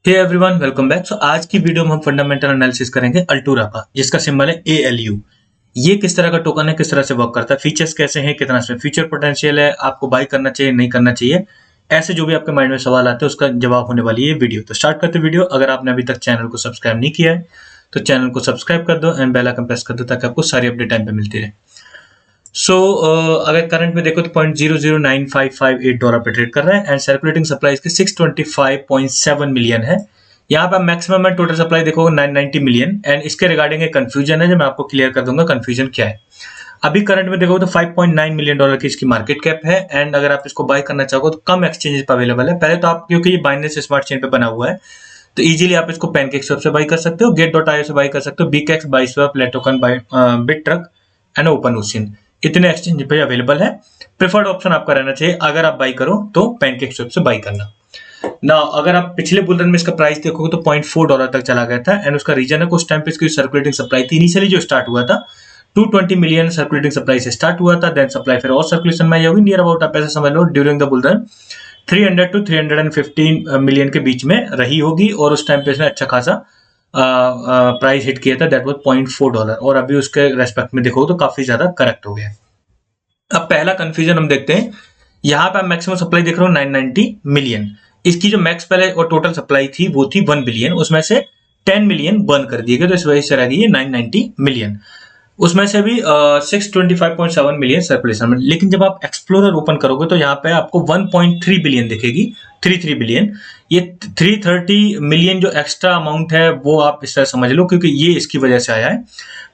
Hey everyone, welcome back. आज की video में हम फंडामेंटल एनालिसिस करेंगे अल्टूरा का, जिसका सिंबल है ALU। ये किस तरह का टोकन है, किस तरह से वर्क करता है, फीचर्स कैसे हैं, कितना इसमें फ्यूचर पोटेंशियल है, आपको बाय करना चाहिए नहीं करना चाहिए, ऐसे जो भी आपके माइंड में सवाल आते हैं उसका जवाब होने वाली है वीडियो। तो स्टार्ट करते वीडियो। अगर आपने अभी तक चैनल को सब्सक्राइब नहीं किया है तो चैनल को सब्सक्राइब कर दो एंड बेल आइकन प्रेस कर दो ताकि आपको सारी अपडेट टाइम पे मिलती रहे। अगर करंट में देखो तो $0.009558 पे ट्रेड कर रहा है एंड सर्कुलेटिंग सप्लाई इसकी 625.7 मिलियन है। यहाँ पे मैक्सिमम एंड टोटल सप्लाई देखो 990 मिलियन एंड इसके रिगार्डिंग एक कंफ्यूजन है जो मैं आपको क्लियर कर दूंगा कंफ्यूजन क्या है। अभी करंट में देखो तो $5.9 मिलियन की इसकी मार्केट कैप है एंड अगर आप इसको बाय करना चाहो तो कम एक्सचेंजेस पे अवेलेबल है। पहले तो आप, क्योंकि ये बाइनेंस स्मार्ट चेन पे बना हुआ है तो इजीली आप इसको पैनकेकस्वैप से बाय कर सकते हो, Gate.io से बाय कर सकते हो, BKX, बाइस्वैप, लेटोकन, बिटट्रक एंड ओपनओशियन, इतने एक्सचेंज पे अवेलेबल है। प्रेफर्ड ऑप्शन आपका रहना चाहिए अगर आप बाई करो तो पैनकेकस्वैप से बाई करना ना। अगर आप पिछले बुल रन में इसका प्राइस देखोगे तो $0.4 तक चला गया था एंड उसका रीजन है कुछ टाइम पे इसकी सर्कुलेटिंग सप्लाई थी। इनिशियली जो स्टार्ट हुआ था 220 मिलियन सर्कुलेटिंग सप्लाई से स्टार्ट हुआ था, देन सप्लाई फिर और सर्कुलेशन में आई होगी नियर अबाउट, आप ऐसे समझ लो during the bull run 300 to 315 million के बीच में रही होगी और उस टाइम पे इसने अच्छा खासा प्राइस हिट किया था, दैट वाज $0.4 और अभी उसके रेस्पेक्ट में देखो तो काफी ज्यादा करेक्ट हो गया। अब पहला कंफ्यूजन हम देखते हैं। यहाँ पे मैक्सिमम सप्लाई देख रहे हो 990 मिलियन, इसकी जो मैक्स पहले और टोटल सप्लाई थी वो थी 1 बिलियन, उसमें से 10 मिलियन बर्न कर दिए गए तो इस वजह से रह गई है 990 मिलियन। उसमें से भी 625.7 मिलियन सर्कुलेशन में। लेकिन जब आप एक्सप्लोरर ओपन करोगे तो यहाँ पे आपको 1.3 बिलियन दिखेगी, 33 बिलियन। ये 330 मिलियन जो एक्स्ट्रा अमाउंट है वो आप इस तरह समझ लो, क्योंकि ये इसकी वजह से आया है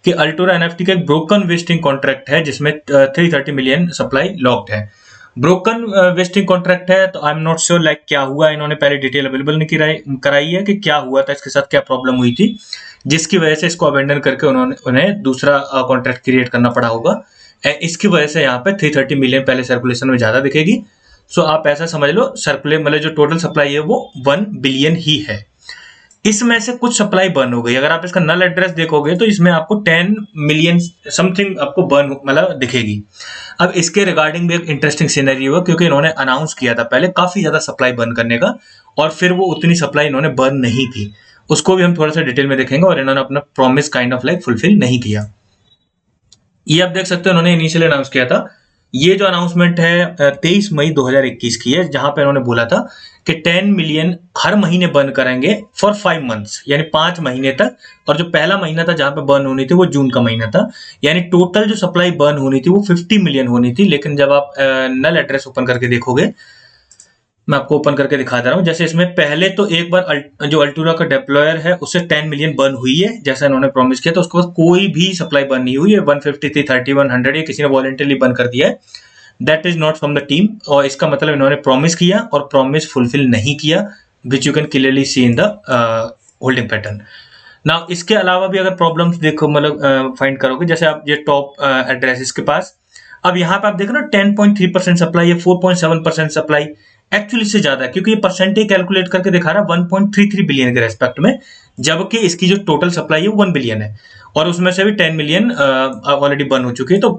कि अल्टोरा एनएफटी का एक ब्रोकन वेस्टिंग कॉन्ट्रैक्ट है जिसमें 330 मिलियन सप्लाई लॉक्ड है। ब्रोकन वेस्टिंग कॉन्ट्रैक्ट है तो आई एम नॉट श्योर लाइक क्या हुआ, इन्होंने पहले डिटेल अवेलेबल नहीं कराई है कि क्या हुआ था, इसके साथ क्या प्रॉब्लम हुई थी जिसकी वजह से इसको अबेंडन करके उन्हें दूसरा कॉन्ट्रैक्ट क्रिएट करना पड़ा होगा। इसकी वजह से यहाँ पे 330 मिलियन पहले सर्कुलेशन में ज्यादा दिखेगी। सो आप ऐसा समझ लो सर्कुलेट मतलब जो टोटल सप्लाई है वो 1 बिलियन ही है। इसमें से कुछ सप्लाई बर्न हो गई। अगर आप इसका नल एड्रेस देखोगे तो इसमें आपको 10 मिलियन समथिंग आपको बर्न मतलब दिखेगी। अब इसके रिगार्डिंग भी एक इंटरेस्टिंग सिनेरियो है क्योंकि इन्होंने अनाउंस किया था पहले काफी ज्यादा सप्लाई बर्न करने का और फिर वो उतनी सप्लाई इन्होंने बर्न नहीं की, उसको भी हम थोड़ा सा डिटेल में देखेंगे और इन्होंने अपना promise kind of like fulfil नहीं किया। ये आप देख सकते हो इन्होंने इनिशियली अनाउंस किया था। ये जो अनाउंसमेंट है 23 मई 2021 की है, जहां पे इन्होंने बोला था कि 10 मिलियन हर महीने बर्न करेंगे फॉर 5 मंथ्स, यानी 5 महीने तक। और जो पहला महीना था जहां पे बर्न होनी थी वो जून का महीना था, यानी टोटल जो सप्लाई बर्न होनी थी वो 50 मिलियन होनी थी। लेकिन जब आप नल एड्रेस ओपन करके देखोगे, मैं आपको ओपन करके दिखा दे रहा हूं, जैसे इसमें पहले तो एक बार जो अल्टूरा का डिप्लॉयर है उससे 10 मिलियन बर्न हुई है जैसा इन्होंने प्रॉमिस किया, तो उसके बाद कोई भी सप्लाई बर्न नहीं हुई है। 150, 30, 100 ये किसी ने वॉलंटरली बर्न कर दिया है, that is not from the team. और इसका मतलब इन्होंने प्रॉमिस किया और प्रॉमिस फुलफिल नहीं किया, which you can clearly see in the holding pattern. Now इसके अलावा भी अगर प्रॉब्लम्स देखो मतलब फाइंड करोगे, जैसे आप ये टॉप एड्रेस के पास, अब यहाँ पे आप देख रहे हो 10.3% सप्लाई है, 4.7% सप्लाई एक्चुअली से ज्यादा है क्योंकि ये परसेंटेज कैलकुलेट करके दिखा रहा है 1.33 बिलियन के रेस्पेक्ट में, जबकि इसकी जो टोटल सप्लाई है 1 बिलियन है और उसमें से भी 10 मिलियन ऑलरेडी बर्न हो चुकी है। तो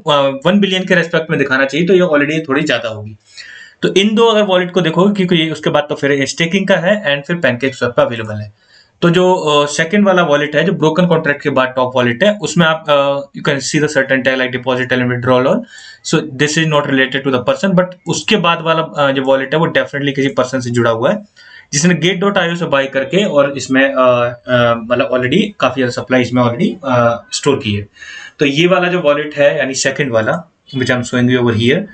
1 बिलियन के रेस्पेक्ट में दिखाना चाहिए, तो ये ऑलरेडी थोड़ी ज्यादा होगी। तो इन दो अगर वॉलेट को देखोगे, क्योंकि ये उसके बाद तो फिर स्टेकिंग का है एंड फिर पैनकेकस्वैप पे अवेलेबल है। तो जो सेकंड वाला वॉलेट है जो ब्रोकन कॉन्ट्रैक्ट के बाद टॉप वॉलेट है, उसमें आप you can see the certain tag like deposit and withdrawal all, so this is not related to the person, but उसके बाद वाला जो वॉलेट है वो डेफिनेटली किसी पर्सन से जुड़ा हुआ है जिसने Gate.io से बाय करके और इसमें मतलब ऑलरेडी काफी ज्यादा सप्लाई इसमें ऑलरेडी स्टोर की है। तो ये वाला जो वॉलेट है यानी सेकंड वाला which I am showing you over here,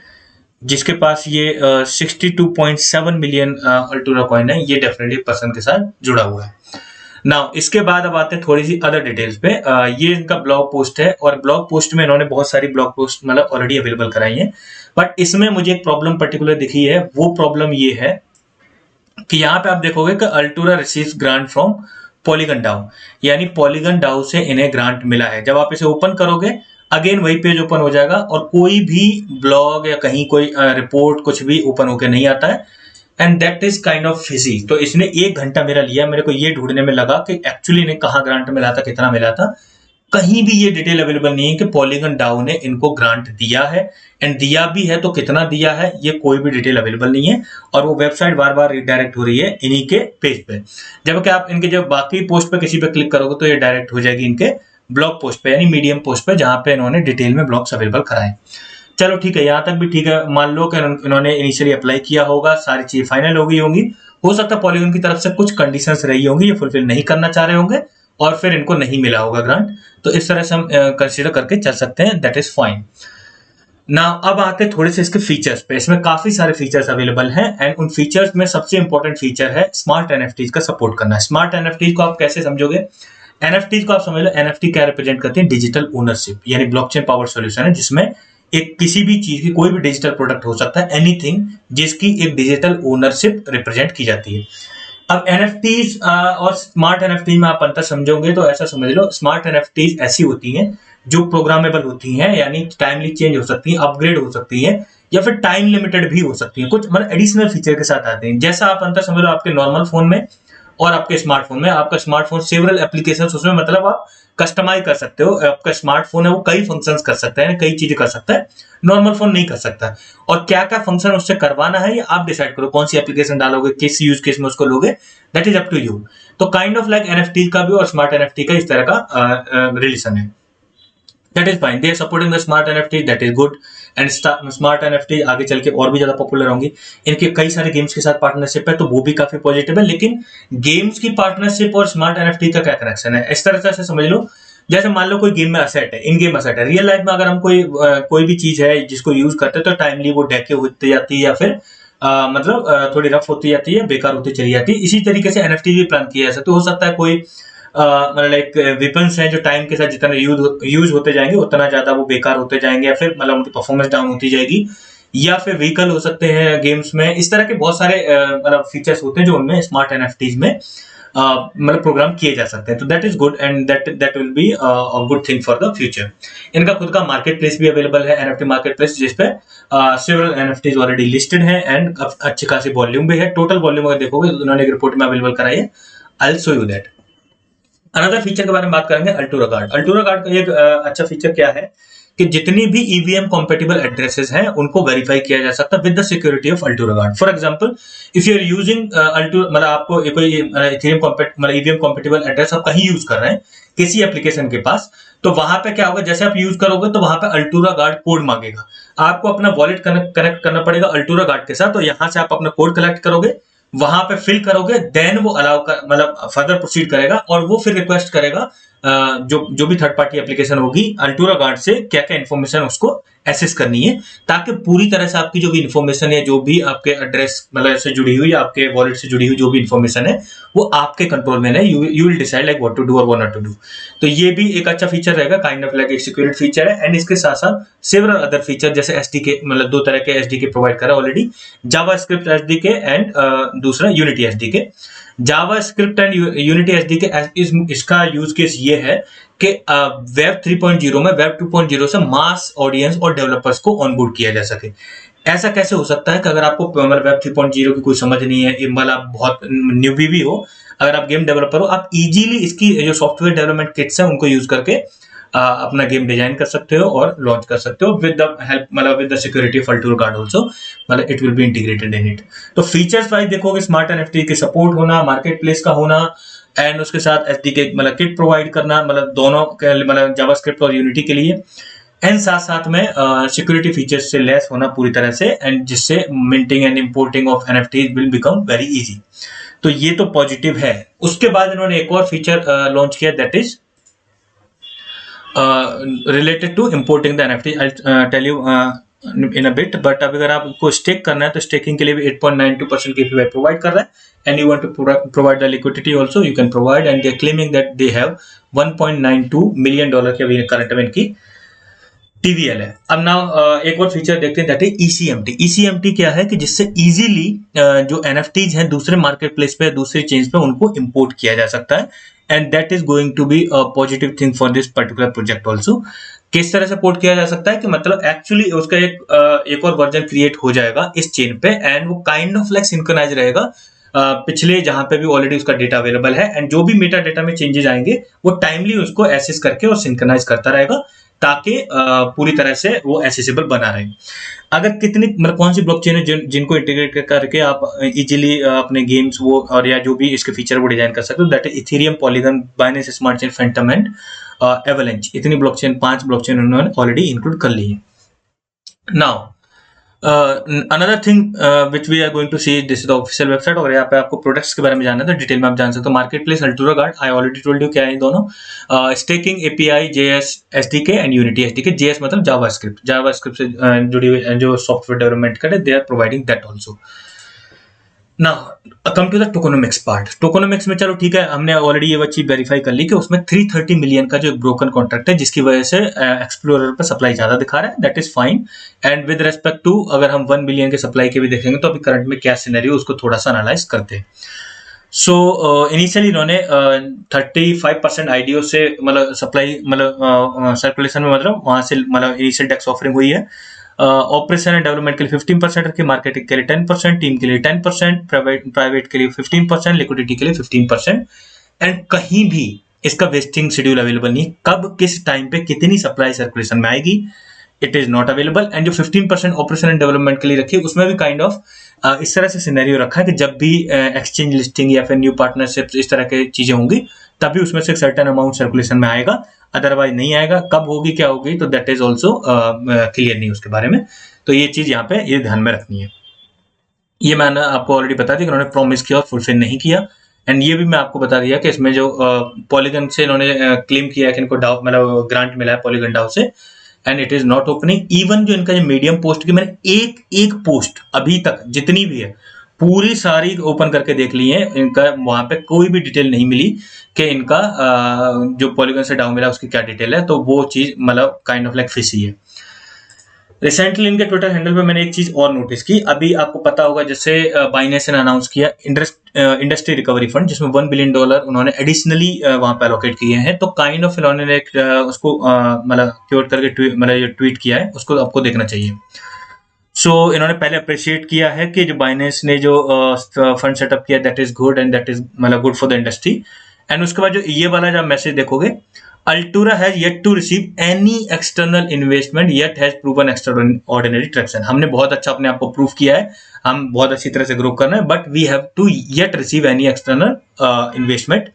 जिसके पास ये 62.7 मिलियन अल्टूरा कॉइन है, ये डेफिनेटली पर्सन के साथ जुड़ा हुआ है। नाउ इसके बाद अब आते हैं थोड़ी सी अदर डिटेल्स पे। ये इनका ब्लॉग पोस्ट है और ब्लॉग पोस्ट में इन्होंने बहुत सारी ब्लॉग पोस्ट मतलब ऑलरेडी अवेलेबल कराई है, बट इसमें मुझे एक प्रॉब्लम पर्टिकुलर दिखी है। वो प्रॉब्लम ये है कि यहाँ पे आप देखोगे कि Altura receives grant from polygon डाउ, यानी पॉलीगन डाउ से इन्हें ग्रांट मिला है। जब आप इसे ओपन करोगे अगेन वही पेज ओपन हो जाएगा और कोई भी ब्लॉग या कहीं कोई रिपोर्ट कुछ भी ओपन होकर नहीं आता है and that is kind of Fiji. तो इसने 1 घंटा मेरा लिया, मेरे को ये ढूंढने में लगा कि एक्चुअली इन्हें कहाँ ग्रांट मिला था, कितना मिला था। कहीं भी ये डिटेल अवेलेबल नहीं है कि पॉलीगन डाउ ने इनको ग्रांट दिया है, एंड दिया भी है तो कितना दिया है ये कोई भी डिटेल अवेलेबल नहीं है, और वो वेबसाइट बार बार रिडायरेक्ट हो रही है इन्हीं के पेज पे। जबकि आप इनके जब बाकी पोस्ट पे किसी पे क्लिक करोगे तो ये डायरेक्ट हो जाएगी इनके ब्लॉग पोस्ट पे, यानी मीडियम पोस्ट पे, जहां पे इन्होंने डिटेल में ब्लॉग्स अवेलेबल कराए। चलो ठीक है, यहाँ तक भी ठीक है। मान लो कि इन्होंने इनिशियली अप्लाई किया होगा, सारी चीजें फाइनल हो गई होंगी, हो सकता है पॉलीगन की तरफ से कुछ कंडीशंस रही होंगी, ये फुलफिल नहीं करना चाह रहे होंगे और फिर इनको नहीं मिला होगा ग्रांट, तो इस तरह से हम कंसीडर करके चल सकते हैं, दैट इज फाइन। ना अब आते हैं थोड़े से इसके फीचर्स पे। इसमें काफी सारे फीचर्स अवेलेबल हैं, एंड उन फीचर्स में सबसे इंपॉर्टेंट फीचर है स्मार्ट एनएफटीज का सपोर्ट करना। स्मार्ट एनएफटीज को आप कैसे समझोगे? एनएफटीज को आप समझ लो, एनएफटी क्या रिप्रेजेंट करते हैं? डिजिटल ओनरशिप, यानी ब्लॉकचेन पावर सॉल्यूशन है जिसमें एक किसी भी चीज की, कोई भी डिजिटल प्रोडक्ट हो सकता है, एनीथिंग जिसकी एक डिजिटल ओनरशिप रिप्रेजेंट की जाती है। अब एनएफटीज और स्मार्ट एनएफटी में आप अंतर समझोगे तो ऐसा समझ लो, स्मार्ट एनएफटीज ऐसी होती हैं जो प्रोग्रामेबल होती हैं, यानी टाइमली चेंज हो सकती है, अपग्रेड हो सकती है, या फिर टाइम लिमिटेड भी हो सकती है, कुछ मतलब एडिशनल फीचर के साथ आते हैं। जैसा आप अंतर समझ लो आपके नॉर्मल फोन में और आपके स्मार्टफोन में। आपका स्मार्टफोन सेवरल एप्लीकेशंस उसमें, मतलब आप कस्टमाइज कर सकते हो। आपका स्मार्टफोन है वो कई फंक्शंस कर सकता है, कई चीजें कर सकता है, नॉर्मल फोन नहीं कर सकता। और क्या क्या फंक्शन उससे करवाना है ये आप डिसाइड करो, कौन सी एप्लीकेशन डालोगे, किस यूज केस में उसको लोगे, that is up to you. तो काइंड ऑफ लाइक एनएफटी का भी और स्मार्ट एनएफटी का इस तरह का रिलेशन है, that is fine. They are supporting the smart NFT, that is good. And smart NFT आगे चल के और भी ज्यादा पॉपुलर होंगी। इनके कई सारे गेम्स के साथ पार्टनरशिप है, तो वो भी काफी पॉजिटिव है। लेकिन गेम्स की पार्टनरशिप और स्मार्ट एनएफटी का क्या कनेक्शन है? इस तरह से समझ लो, जैसे मान लो कोई गेम में असेट है, इन गेम असेट है, रियल लाइफ में अगर हम कोई भी चीज है जिसको यूज करते हैं तो टाइमली वो डेके होती जाती है, या फिर थोड़ी रफ होती जाती है, बेकार होती चली जाती है। इसी तरीके से एनएफटी भी प्लान किया जा सकता है। हो सकता है कोई मतलब लाइक वेपन्स हैं जो टाइम के साथ जितना यूज होते जाएंगे उतना ज्यादा वो बेकार होते जाएंगे, या फिर मतलब उनकी परफॉर्मेंस डाउन होती जाएगी, या फिर व्हीकल हो सकते हैं गेम्स में। इस तरह के बहुत सारे मतलब फीचर्स होते हैं जो उनमें स्मार्ट एनएफटीज में मतलब प्रोग्राम किए जा सकते हैं। तो that is good, and that will be a good thing for the future. इनका खुद का मार्केट प्लेस भी अवेलेबल है, एनएफटी मार्केट प्लेस, जिसपे सेवरल एनएफटीज ऑलरेडी लिस्टेड है, एंड अच्छी खासी वॉल्यूम भी है। टोटल वॉल्यूम अगर देखोगे तो उन्होंने एक रिपोर्ट में अवेलेबल कराई है, I will show you that. Another feature के बारे में बात करेंगे, अल्टूरा गार्ड। अल्टूरा गार्ड का एक अच्छा फीचर क्या है कि जितनी भी ईवीएम कॉम्पेटिबल एड्रेसेस हैं उनको वेरीफाई किया जा सकता है with the security of Altura guard. For example, if you are using Altura, मतलब आपको कोई इथेरियम मतलब ईवीएम कॉम्पेटिबल एड्रेस आप कहीं यूज कर रहे हैं किसी एप्लीकेशन के पास, तो वहां पे क्या होगा, जैसे आप यूज करोगे तो वहां पे अल्टूरा गार्ड कोड मांगेगा। आपको अपना वॉलेट कनेक्ट करना पड़ेगा अल्टूरा गार्ड के साथ, तो यहां से आप अपना कोड कलेक्ट करोगे, वहां पे फिल करोगे, देन वो अलाउ कर मतलब फर्दर प्रोसीड करेगा, और वो फिर रिक्वेस्ट करेगा जो भी थर्ड पार्टी एप्लीकेशन होगी अल्टूरा गार्ड से क्या क्या इन्फॉर्मेशन उसको एक्सेस करनी है, ताकि पूरी तरह से आपकी जो भी इन्फॉर्मेशन है, जो भी आपके एड्रेस मतलब से जुड़ी हुई, आपके वॉलेट से जुड़ी हुई जो भी इन्फॉर्मेशन है, वो आपके कंट्रोल में है। You will decide like what to do और व्हाट नॉट टू डू। तो ये भी एक अच्छा फीचर रहेगा, काइंड ऑफ लाइक एक सिक्योरिटी फीचर है। एंड इसके साथ साथ सेवरल अदर फीचर, जैसे एसडीके, मतलब दो तरह के एसडीके प्रोवाइड करा ऑलरेडी, जावास्क्रिप्ट एसडीके एंड दूसरा unity SDK. JavaScript and unity SDK इसका यूज केस ये है कि वेब 3.0 में वेब 2.0 से मास ऑडियंस और डेवलपर्स को ऑनबोर्ड किया जा सके। ऐसा कैसे हो सकता है कि अगर आपको मतलब वेब 3.0 की कोई समझ नहीं है, मतलब आप बहुत न्यूबी भी हो, अगर आप गेम डेवलपर हो, आप इजीली इसकी जो सॉफ्टवेयर डेवलपमेंट किट्स हैं उनको यूज करके अपना गेम डिजाइन कर सकते हो और लॉन्च कर सकते हो विद द हेल्प, मतलब with the security of Altura guard also, मतलब it will be integrated in it. तो फीचर्स वाइज देखोगे, स्मार्ट एनएफटी के सपोर्ट होना, मार्केट प्लेस का होना, एंड उसके साथ एसडीके मतलब किट प्रोवाइड करना, मतलब दोनों मतलब जावास्क्रिप्ट और यूनिटी के लिए, एंड साथ साथ में सिक्योरिटी फीचर्स से लेस होना पूरी तरह से, एंड जिससे minting and importing of NFTs will become very easy. तो ये तो पॉजिटिव है। उसके बाद इन्होंने एक और फीचर लॉन्च किया, that is related to importing the NFT. I'll tell you in a bit, but अगर आपको स्टेक करना है तो स्टेकिंग के लिए भी 8.92% KPI प्रोवाइड कर रहा है, and you want to provide the liquidity also, you can provide, and they're claiming that they have $1.92 million की अभी करंट में इनकी TVL है। अब नाउ एक और फीचर देखते हैं, दैट है ECMT। ECMT क्या है कि जिससे इजीली जो NFTs हैं दूसरे मार्केट प्लेस पे, दूसरे चेन्स पे उनको इंपोर्ट किया जा सकता है, and that is going to be a positive thing for this particular project also. किस तरह से पोर्ट किया जा सकता है कि मतलब एक्चुअली उसका एक और वर्जन क्रिएट हो जाएगा इस चेन पे, एंड वो काइंड ऑफ लाइक सिंक्रोनाइज रहेगा पिछले जहां पे भी ऑलरेडी उसका डेटा अवेलेबल है, एंड जो भी मेटा डेटा में चेंजेस आएंगे वो टाइमली उसको एसेस करके और सिंक्रोनाइज करता रहेगा, ताकि पूरी तरह से वो एसेसिबल बना रहे। अगर कितनी मतलब कौन सी ब्लॉकचेन है जिनको इंटीग्रेट करके आप इजीली अपने गेम्स वो और या जो भी इसके फीचर वो डिजाइन कर सकते हो, that is Ethereum, polygon, Binance smart chain, Phantom and avalanche. इतनी ब्लॉकचेन 5 ब्लॉकचेन उन्होंने ऑलरेडी इंक्लूड कर ली है। Now another thing which we are going to see, this is the official website, और यहाँ पे आपको प्रोडक्ट्स के बारे में जानना है तो डिटेल में आप जान सकते हो। Market place, Altura guard, I already told you क्या है दोनों। Staking API, JS SDK and unity SDK. JS मतलब जावास्क्रिप्ट से जुड़ी हुई जो सॉफ्टवेयर डेवलपमेंट करे, they are providing that also. Now come to the tokenomics part. Tokenomics में चलो ठीक है, हमने ऑलरेडी ये चीज वेरीफाई कर ली कि उसमें 330 मिलियन का जो एक ब्रोकन कॉन्ट्रैक्ट है, जिसकी वजह से एक्सप्लोरर पर सप्लाई ज्यादा दिखा रहा है, that is fine. And with respect to अगर हम 1 बिलियन के सप्लाई के भी देखेंगे तो अभी करंट में क्या सिनेरियो उसको थोड़ा सा एनालाइज करते हैं। सो इनिशियली इन्होंने 35% आईडीओ से मतलब सप्लाई मतलब सर्कुलेशन में मतलब वहां से मतलब इनिशियल डेक्स ऑफरिंग हुई है। ऑपरेशन एंड डेवलपमेंट के लिए 15% रखी, मार्केटिंग के लिए 10%, टीम के लिए 10%, प्राइवेट के लिए 15%, लिक्विडिटी के लिए 15%। एंड कहीं भी इसका वेस्टिंग शेड्यूल अवेलेबल नहीं, कब किस टाइम पे कितनी सप्लाई सर्कुलेशन में आएगी, it is not available. And जो 15% ऑपरेशन एंड डेवलपमेंट के लिए रखी, उसमें भी काइंड ऑफ इस तरह से सिनेरियो रखा है कि जब भी एक्सचेंज लिस्टिंग या फिर न्यू पार्टनरशिप इस तरह की चीजें होंगी तभी उसमें से सर्टेन अमाउंट सर्कुलेशन में आएगा, अदरवाइज नहीं आएगा। कब होगी क्या होगी तो दैट इज ऑल्सो क्लियर नहीं उसके बारे में, तो ये चीज यहाँ पे ये ध्यान में रखनी है। ये मैंने आपको ऑलरेडी बता दिया कि उन्होंने प्रॉमिस किया और फुलफिल नहीं किया। एंड ये भी मैं आपको बता दिया कि इसमें जो पॉलीगन से इन्होंने क्लेम किया है कि इनको डाउ मतलब ग्रांट मिला है पॉलीगन डाउ से, and it is not opening. Even जो इनका जो मीडियम पोस्ट की मैंने एक पोस्ट अभी तक जितनी भी है पूरी सारी ओपन करके देख ली है, इनका वहां पे कोई भी डिटेल नहीं मिली कि इनका जो पॉलीगन से डाउन मिला उसकी क्या डिटेल है, तो वो चीज मतलब काइंड ऑफ लाइक फिशी है। रिसेंटली इनके ट्विटर हैंडल पे मैंने एक चीज और नोटिस की, अभी आपको पता होगा जैसे बाइनेंस ने अनाउंस किया इंडस्ट्री रिकवरी फंड, जिसमें $1 बिलियन उन्होंने एडिशनली वहां पे एलोकेट किए हैं। तो काइंड ऑफ इन्होंने एक उसको मतलब क्योर करके मतलब ट्वीट किया है, उसको आपको देखना चाहिए। सो इन्होंने पहले अप्रिशिएट किया है कि जो बाइनेंस ने जो फंड सेटअप किया that is good and that is मतलब good for the industry. And उसके बाद जो ये वाला जब मैसेज देखोगे, Altura has yet to receive any external investment yet has proven extraordinary traction। हमने बहुत अच्छा अपने आप को प्रूव किया है, हम बहुत अच्छी तरह से ग्रो कर रहे हैं, but we have to yet receive any external investment।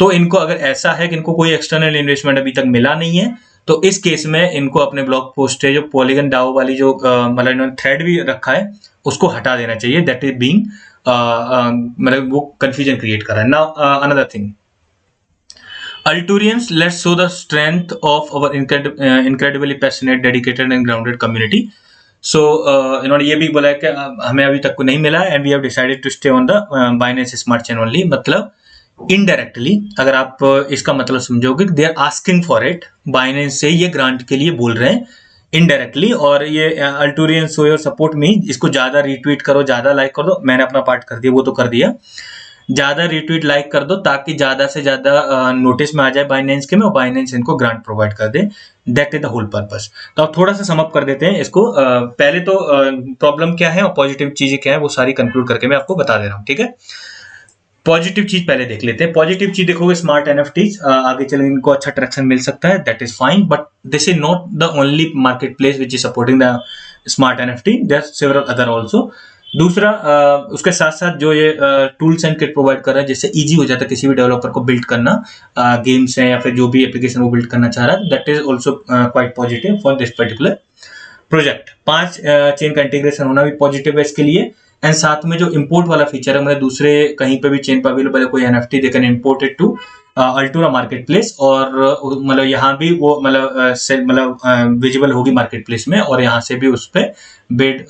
तो इनको अगर ऐसा है कि इनको कोई एक्सटर्नल इन्वेस्टमेंट अभी तक मिला नहीं है, तो इस केस में इनको अपने ब्लॉग पोस्ट है जो पॉलीगन डाओ वाली जो मतलब इन्होंने थ्रेड भी रखा है उसको हटा देना चाहिए, दैट इज बीइंग मतलब वो कंफ्यूजन क्रिएट कर रहा है। Now another thing, Alturians, let's show the strength of our incredibly passionate, dedicated and grounded community। So इन्होंने ये भी बोला है कि हमें अभी तक को नहीं मिला and we have decided to stay on the Binance smart chain only. मतलब इनडायरेक्टली अगर आप इसका मतलब समझोगे, they are asking for it, Binance से ये ग्रांट के लिए बोल रहे हैं इनडायरेक्टली। और ये अल्टूरियन शो योर सपोर्ट मी, इसको ज्यादा रिट्वीट करो, ज्यादा लाइक कर दो। मैंने अपना पार्ट कर दिया, वो तो कर दिया, ज्यादा रिट्वीट लाइक कर दो ताकि ज्यादा से ज्यादा नोटिस में आ जाए बाइनेंस के में, और बाइनेंस इनको ग्रांट प्रोवाइड कर दे, that is the whole purpose. तो अब थोड़ा सा समअप कर देते हैं इसको। पहले तो प्रॉब्लम क्या है और पॉजिटिव चीजें क्या है वो सारी कंक्लूड करके मैं आपको बता दे रहा हूँ, ठीक है। पॉजिटिव चीज पहले देख लेते हैं। पॉजिटिव चीज देखोगे, स्मार्ट एनएफटीज आगे चल इनको अच्छा ट्रैक्शन मिल सकता है, that is fine, but this is not the only market place which is supporting the smart NFT, there are several other also. दूसरा उसके साथ साथ जो ये टूल्स एंड किट प्रोवाइड कर रहा है, जिससे इजी हो जाता है किसी भी डेवलपर को बिल्ड करना गेम्स है या फिर जो भी एप्लीकेशन वो बिल्ड करना चाह रहा है, that is also quite positive for this particular project. 5 chain का इंटीग्रेशन होना भी पॉजिटिव है इसके लिए। एंड साथ में जो इंपोर्ट वाला फीचर है, मतलब दूसरे कहीं पे भी चेन पर अवेलेबल है कोई NFT, they can import it to Altura market place, और मतलब यहाँ भी वो मतलब विजिबल होगी मार्केट प्लेस में, और यहाँ से भी उस पर बेड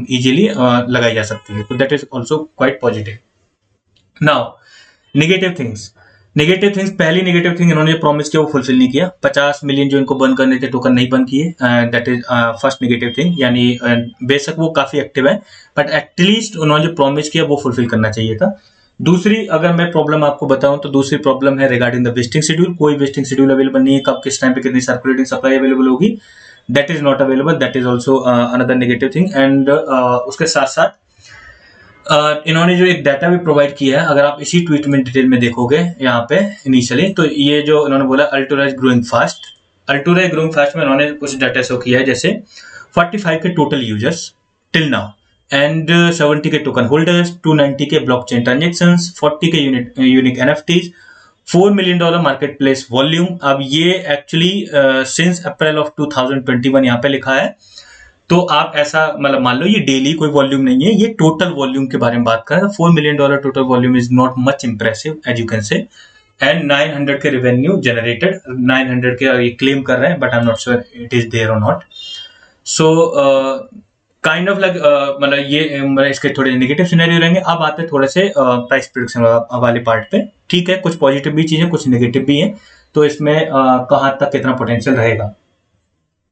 इजीली लगाई जा सकती है, तो that is also quite positive. Now negative things, पहली नेगेटिव थिंग इन्होंने प्रॉमिस किया वो फुलफिल नहीं किया। 50 मिलियन जो इनको बंद करने थे टोकन नहीं बंद किए, that is first negative thing. यानी बेशक वो काफी एक्टिव है, बट एटलीस्ट उन्होंने जो प्रॉमिस किया वो फुलफिल करना चाहिए था। दूसरी अगर मैं प्रॉब्लम आपको बताऊं तो दूसरी प्रॉब्लम है रिगार्डिंग द वेस्टिंग शेड्यूल। कोई वेस्टिंग शेड्यूल अवेलेबल नहीं है, कब किस टाइम पे कितनी सर्कुलेटिंग सप्लाई अवेलेबल होगी, that is not available, that is also another negative thing. And उसके साथ साथ इन्होंने जो एक डाटा भी प्रोवाइड किया है, अगर आप इसी ट्वीट में डिटेल में देखोगे यहाँ पे इनिशियली, तो ये जो इन्होंने बोला Altura is growing fast, Altura is growing fast में इन्होंने कुछ डाटा शो किया है, जैसे 45 के total users till now and 70 के टोकन होल्डर्स, 290 के ब्लॉकचेन ट्रांजेक्शंस, 40 के unique NFTs, $4 million market place volume. अब ये एक्चुअली सिंस अप्रैल ऑफ 2021 यहाँ पे लिखा है, तो आप ऐसा मतलब मान लो ये डेली कोई वॉल्यूम नहीं है, ये टोटल वॉल्यूम के बारे में बात कर रहे हैं। $4 million total volume is not much impressive as you can say, and 900 के रेवेन्यू जनरेटेड, 900 के ये क्लेम कर रहे हैं, but I am not sure it is there or not. So kind of like मतलब ये मतलब इसके थोड़े नेगेटिव सिनेरियो रहेंगे। अब आते हैं थोड़े से प्राइस प्रेडिक्शन वाले पार्ट पे। ठीक है, कुछ पॉजिटिव भी चीजें, कुछ नेगेटिव भी हैं, तो इसमें कहाँ तक कितना पोटेंशियल रहेगा।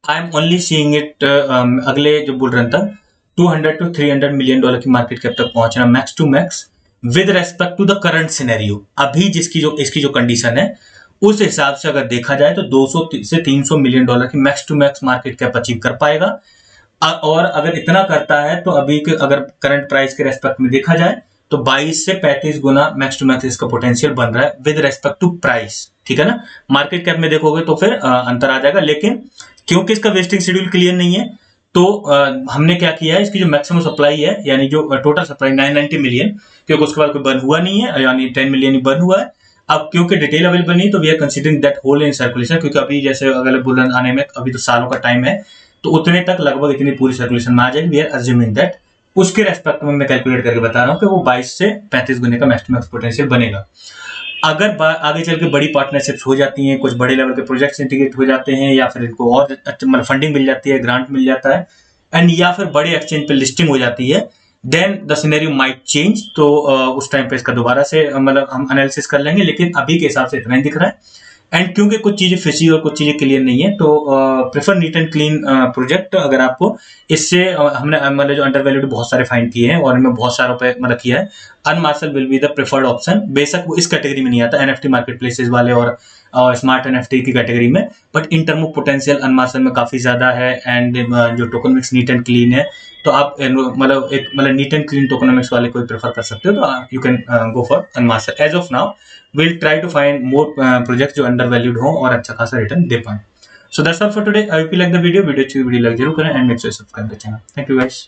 I am only seeing it अगले जो बुल रन तक 200 to 300 मिलियन की मार्केट कैप तक पहुंचना max to max, with respect to the current scenario. अभी इसकी जो कंडीशन है उस हिसाब से अगर देखा जाए तो 200 से 300 मिलियन डॉलर की max to max market cap achieve कर पाएगा। और अगर इतना करता है तो अभी के अगर करंट प्राइस के रेस्पेक्ट में देखा जाए तो 22 से 35 गुना मैक्स टू मैक्स इसका पोटेंशियल बन रहा है विद रेस्पेक्ट टू प्राइस। ठीक है ना, मार्केट कैप में देखोगे तो फिर अंतर आ जाएगा, लेकिन क्योंकि इसका वेस्टिंग शेड्यूल क्लियर नहीं है, तो हमने क्या किया है, इसकी जो मैक्सिमम सप्लाई है, यानी जो टोटल सप्लाई 990 मिलियन, क्योंकि उसके बाद कोई बर्न हुआ नहीं है, यानी 10 मिलियन ही बर्न हुआ है। अब क्योंकि डिटेल अवेलेबल नहीं, तो we are considering that whole in circulation, क्योंकि अभी जैसे अगर बुल रन आने में अभी तो सालों का टाइम है, तो उतने तक लगभग इतनी पूरी सर्कुलेशन में आ जाएगी। वी आर अज्यूमिंग दैट, उसके रेस्पेक्ट में मैं कैलकुलेट करके बता रहा हूँ कि वो 22 से 35 गुने का मैक्स टू मैक्स पोटेंशियल बनेगा। अगर आगे चल के बड़ी पार्टनरशिप्स हो जाती हैं, कुछ बड़े लेवल के प्रोजेक्ट्स इंटीग्रेट हो जाते हैं, या फिर इनको और मतलब फंडिंग मिल जाती है, ग्रांट मिल जाता है, एंड या फिर बड़े एक्सचेंज पे लिस्टिंग हो जाती है, then the scenario might change. तो उस टाइम पे इसका दोबारा से मतलब हम एनालिसिस कर लेंगे, लेकिन अभी के हिसाब से इतना ही दिख रहा है। एंड क्योंकि कुछ चीजें फिशी और कुछ चीजें क्लियर नहीं है, तो prefer neat and clean project. अगर आपको इससे हमने मतलब जो अंडर वैल्यूड बहुत सारे फाइंड किए हैं और इनमें बहुत सारों पे मतलब किया है, Unmarshal will be the preferred option. बेशक वो इस कैटेगरी में नहीं आता, एनएफटी मार्केट प्लेसेस वाले और स्मार्ट एनएफटी की कैटेगरी में, but in term of potential Unmarshal में काफी ज्यादा है। एंड जो टोकनमिक्स नीट एंड क्लीन है, तो आप मतलब एक मतलब नीट एंड क्लीन टोकनमिक्स वाले कोई प्रेफर कर सकते हो, तो you can go for Unmarshal. As of now we'll try to find more projects जो undervalued हो और अच्छा खासा रिटर्न दे पाए। So that's all for today. I hope you like the video अच्छी वीडियो लग जरूर करें, and make sure you subscribe the channel. Thank you guys.